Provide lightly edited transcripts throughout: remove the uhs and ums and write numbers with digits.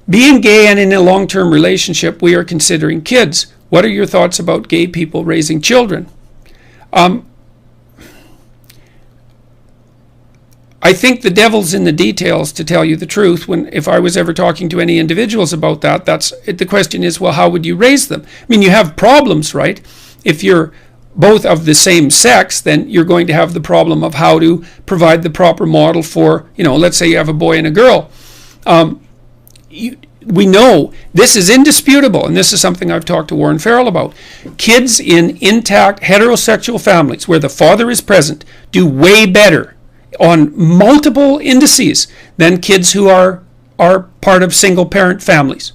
Being gay and in a long-term relationship, we are considering kids. What are your thoughts about gay people raising children? I think the devil's in the details, to tell you the truth. If I was ever talking to any individuals about that, the question is, well, how would you raise them? I mean, you have problems, right? If you're both of the same sex, then you're going to have the problem of how to provide the proper model for, let's say you have a boy and a girl. We know this is indisputable, and this is something I've talked to Warren Farrell about. Kids in intact heterosexual families where the father is present do way better on multiple indices than kids who are part of single parent families.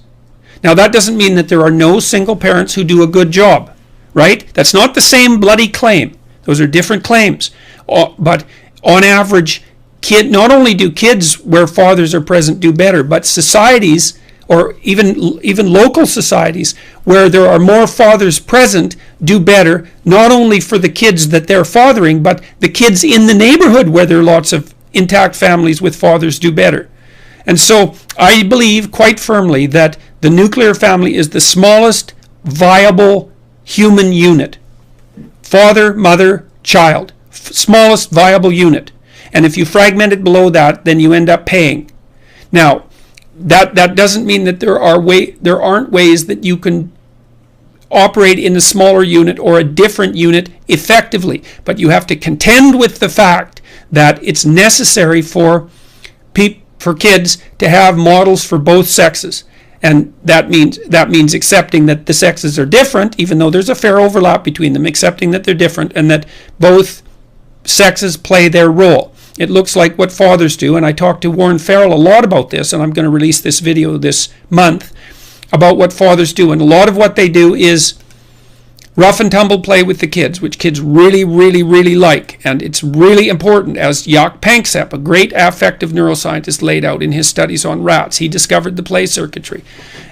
Now, that doesn't mean that there are no single parents who do a good job, right? That's not the same bloody claim. Those are different claims. But on average, not only do kids where fathers are present do better, but societies, or even local societies where there are more fathers present, do better, not only for the kids that they're fathering, but the kids in the neighborhood where there are lots of intact families with fathers do better. And so I believe quite firmly that the nuclear family is the smallest viable human unit. Father, mother, child. Smallest viable unit. And if you fragment it below that, then you end up paying. Now, that doesn't mean that there aren't ways that you can operate in a smaller unit or a different unit effectively. But you have to contend with the fact that it's necessary for kids to have models for both sexes. And that means accepting that the sexes are different, even though there's a fair overlap between them, accepting that they're different and that both sexes play their role. It looks like what fathers do, and I talked to Warren Farrell a lot about this, and I'm going to release this video this month about what fathers do. And a lot of what they do is rough and tumble play with the kids, which kids really, really, really like. And it's really important, as Jaak Panksepp, a great affective neuroscientist, laid out in his studies on rats. He discovered the play circuitry.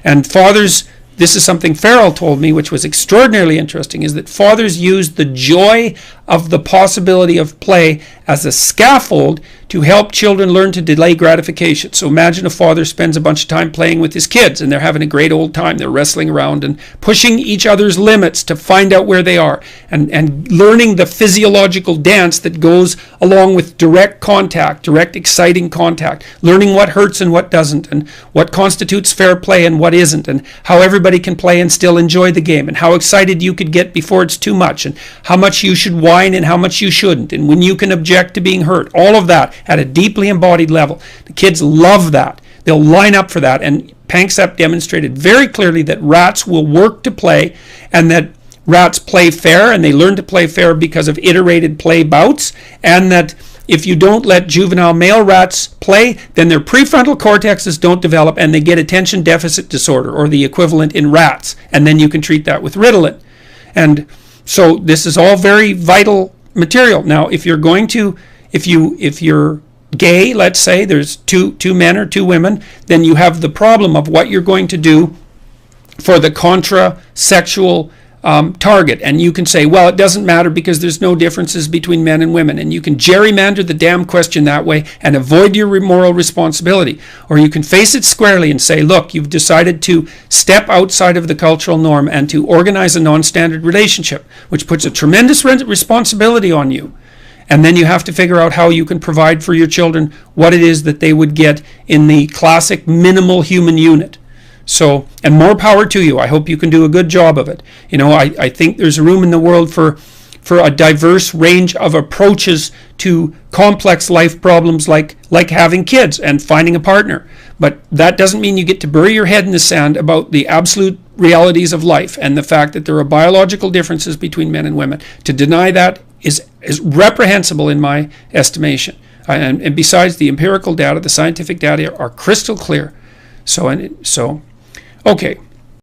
And fathers, this is something Farrell told me, which was extraordinarily interesting, is that fathers use the joy of the possibility of play as a scaffold to help children learn to delay gratification. So imagine a father spends a bunch of time playing with his kids and they're having a great old time. They're wrestling around and pushing each other's limits to find out where they are and learning the physiological dance that goes along with direct contact, direct exciting contact, learning what hurts and what doesn't, and what constitutes fair play and what isn't, and how everybody can play and still enjoy the game, and how excited you could get before it's too much, and how much you should whine and how much you shouldn't, and when you can object to being hurt. All of that at a deeply embodied level. The kids love that. They'll line up for that. And Panksepp demonstrated very clearly that rats will work to play, and that rats play fair, and they learn to play fair because of iterated play bouts, and that if you don't let juvenile male rats play, then their prefrontal cortexes don't develop and they get attention deficit disorder, or the equivalent in rats, and then you can treat that with Ritalin. And so this is all very vital material. Now, if you're gay, let's say there's two men or two women, then you have the problem of what you're going to do for the contra-sexual target. And you can say, well, it doesn't matter because there's no differences between men and women. And you can gerrymander the damn question that way and avoid your moral responsibility. Or you can face it squarely and say, look, you've decided to step outside of the cultural norm and to organize a non-standard relationship, which puts a tremendous responsibility on you. And then you have to figure out how you can provide for your children what it is that they would get in the classic minimal human unit. So, and more power to you. I hope you can do a good job of it. You know, I think there's room in the world for a diverse range of approaches to complex life problems like having kids and finding a partner. But that doesn't mean you get to bury your head in the sand about the absolute realities of life and the fact that there are biological differences between men and women. To deny that is reprehensible in my estimation. And besides, the empirical data, the scientific data are crystal clear. So, okay.